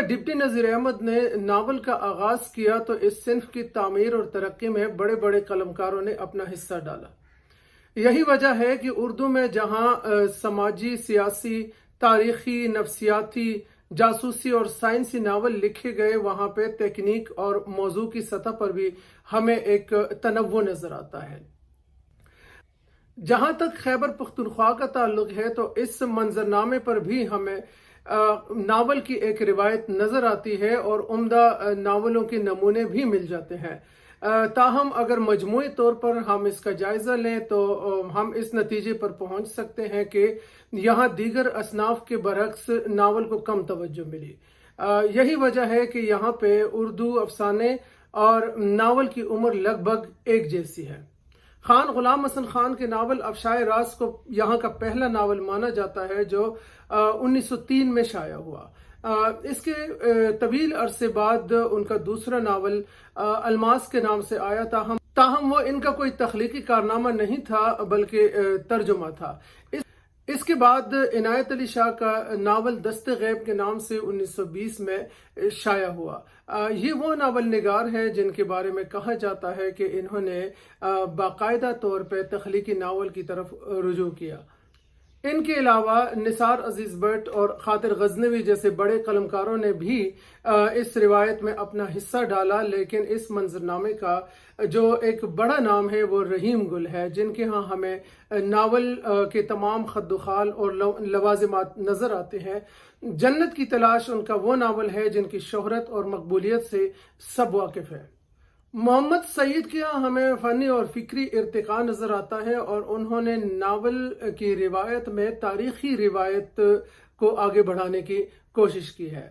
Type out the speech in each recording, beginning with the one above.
Deputy नज़ीर अहमद ने novel का आगाज किया तो इस सिन्फ की तामीर और तरक्की में बड़े बड़े कलमकारों ने अपना हिस्सा डाला। यही वजह है कि उर्दू में जहां समाजी, सियासी, तारीखी, नफ्सियाती, जासूसी और साइंसी नावल लिखे गए, वहां पे तकनीक और मौजू की सतह पर भी हमें एक तनव्वु नजर आता है। जहां तक खैबर पख्तूनख्वा का ताल्लुक है तो इस मंजरनामे पर भी हमें नावल की एक रिवायत नजर आती है और उम्दा नावलों के नमूने भी मिल जाते हैं। ताहम अगर मजमूई तौर पर हम इसका जायजा लें तो हम इस नतीजे पर पहुंच सकते हैं कि यहाँ दीगर असनाफ के बरक्स नावल को कम तवज्जो मिली। यही वजह है कि यहाँ पे उर्दू अफसाने और नावल की उम्र लगभग एक जैसी है। खान गुलाम हसन खान के नावल अफशाए राज को यहाँ का पहला नावल माना जाता है जो 1903 में शाया हुआ। इसके तवील अरसे बाद उनका दूसरा नावल अलमास के नाम से आया। ताहम वो इनका कोई तख्लीकी कारनामा नहीं था बल्कि तर्जुमा था। इसके बाद इनायत अली शाह का नावल दस्ते गैब के नाम से 1920 में शाया हुआ। ये वो नावल निगार हैं जिनके बारे में कहा जाता है कि इन्होंने बाकायदा तौर पर तख्लीकी नावल की तरफ रुजू किया। इनके अलावा निसार अजीज भट्ट और खातिर गजनवी जैसे बड़े कलमकारों ने भी इस रिवायत में अपना हिस्सा डाला, लेकिन इस मंजरनामे का जो एक बड़ा नाम है वो रहीम गुल है, जिनके यहाँ हमें नावल के तमाम खद्दुखाल और लवाजिमात नजर आते हैं। जन्नत की तलाश उनका वो नावल है जिनकी शोहरत और मकबूलियत से सब वाकिफ है। मोहम्मद सईद के यहाँ हमें फ़नी और फिक्री इर्तिका नजर आता है और उन्होंने नावल की रिवायत में तारीखी रिवायत को आगे बढ़ाने की कोशिश की है।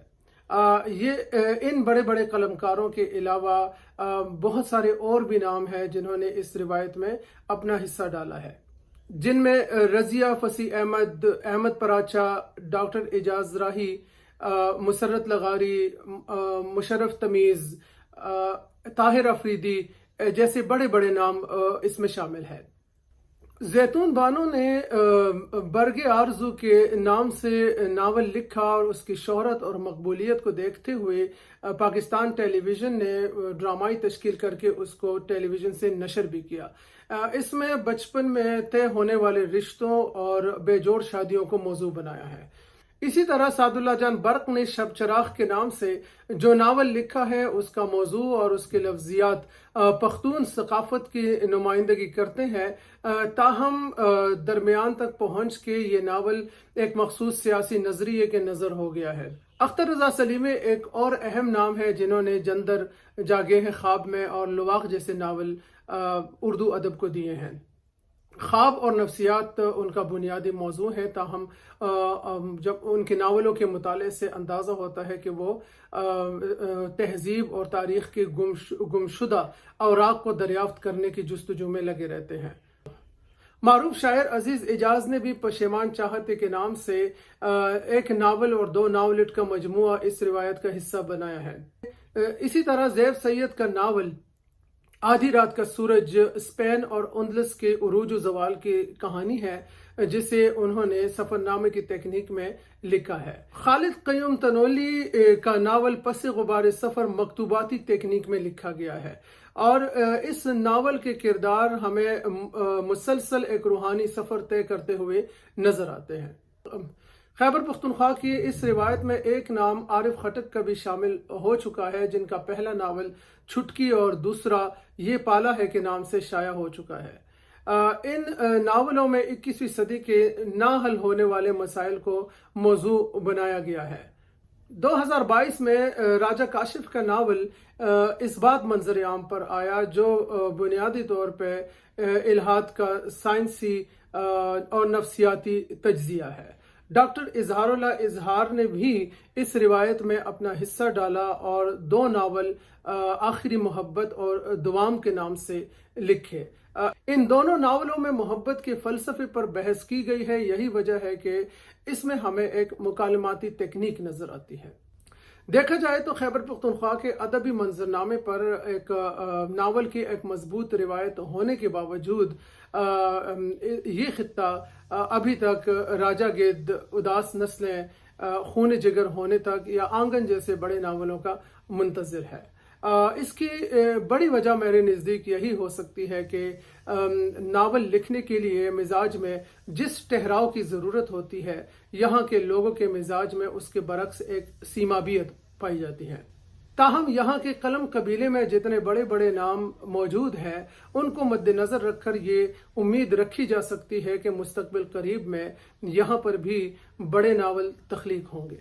ये इन बड़े बड़े कलमकारों के अलावा बहुत सारे और भी नाम हैं जिन्होंने इस रिवायत में अपना हिस्सा डाला है, जिनमें रजिया फसी अहमद, अहमद पराचा, डॉक्टर एजाज राही, मुसर्रत लगारी, मुशर्रफ तमीज़, ताहिर अफरीदी जैसे बड़े बड़े नाम इसमें शामिल हैं। जैतून बानो ने बरगे आरजू के नाम से नावल लिखा और उसकी शोहरत और मकबूलियत को देखते हुए पाकिस्तान टेलीविज़न ने ड्रामाई तश्कील करके उसको टेलीविज़न से नशर भी किया। इसमें बचपन में तय होने वाले रिश्तों और बेजोड़ शादियों को मौजू बनाया है। इसी तरह सादुल्ला जान बर्क ने शब चराग के नाम से जो नावल लिखा है उसका मौजू और उसके लफ्जियात पख्तून सकाफत की नुमाइंदगी करते हैं। ताहम दरमियान तक पहुँच के ये नावल एक मखसूस सियासी नजरिए के नज़र हो गया है। अख्तर रजा सलीमी एक और अहम नाम है जिन्होंने जंदर, जागे हैं ख्वाब में और लुवाक जैसे नावल उर्दू अदब को दिए हैं। ख्वाब और नफ्सियात उनका बुनियादी मौजू है। ताहम जब उनके नावलों के मुताले से अंदाज़ा होता है कि वो तहजीब और तारीख़ की गुमशुदा औराक को दरियाफ्त करने की जुस्तजू में लगे रहते हैं। मारूफ शायर अजीज एजाज ने भी पशेमान चाहते के नाम से एक नावल और दो नावलेट का मजमुआ इस रिवायत का हिस्सा बनाया है। इसी तरह ज़ैब सैयद का नावल आधी रात का सूरज स्पेन और उंदलस के उरूज ज़वाल की कहानी है, जिसे उन्होंने सफरनामे की तकनीक में लिखा है। खालिद क़य्यूम तनोली का नावल पस गुबार सफ़र मकतूबाती तकनीक में लिखा गया है और इस नावल के किरदार हमें मुसलसल एक रूहानी सफ़र तय करते हुए नजर आते हैं। खैबर पख्तूनख्वा की इस रिवायत में एक नाम आरिफ खटक का भी शामिल हो चुका है, जिनका पहला नावल छुटकी और दूसरा ये पाला है के नाम से शाया हो चुका है। इन नावलों में 21वीं सदी के ना हल होने वाले मसाइल को मौजू बनाया गया है। 2022 में राजा काशिफ का नावल इस बात मंजर आम पर आया जो बुनियादी तौर पर इल्हाद का साइंसी और नफ्सियाती तज्जिया है। डॉक्टर इजहारुल्लाह इजहार ने भी इस रिवायत में अपना हिस्सा डाला और दो नावल आखिरी मोहब्बत और दुआम के नाम से लिखे। इन दोनों नावलों में मोहब्बत के फलसफे पर बहस की गई है। यही वजह है कि इसमें हमें एक मुकालमाती तकनीक नजर आती है। देखा जाए तो खैबर पख्तूनख्वा के अदबी मंजरनामे पर एक नावल की एक मजबूत रिवायत होने के बावजूद ये खित्ता अभी तक राजा गिद्ध, उदास नस्लें, खून जिगर होने तक या आंगन जैसे बड़े नावलों का मुंतज़िर है। इसकी बड़ी वजह मेरे नज़दीक यही हो सकती है कि नावल लिखने के लिए मिजाज में जिस ठहराव की ज़रूरत होती है, यहाँ के लोगों के मिजाज में उसके बरक्स एक सीमाबियत पाई जाती है। ताहम यहाँ के कलम कबीले में जितने बड़े बड़े नाम मौजूद हैं, उनको मद्देनज़र रखकर ये उम्मीद रखी जा सकती है कि मुस्तक़बिल करीब में यहाँ पर भी बड़े नावल तख्लीक होंगे।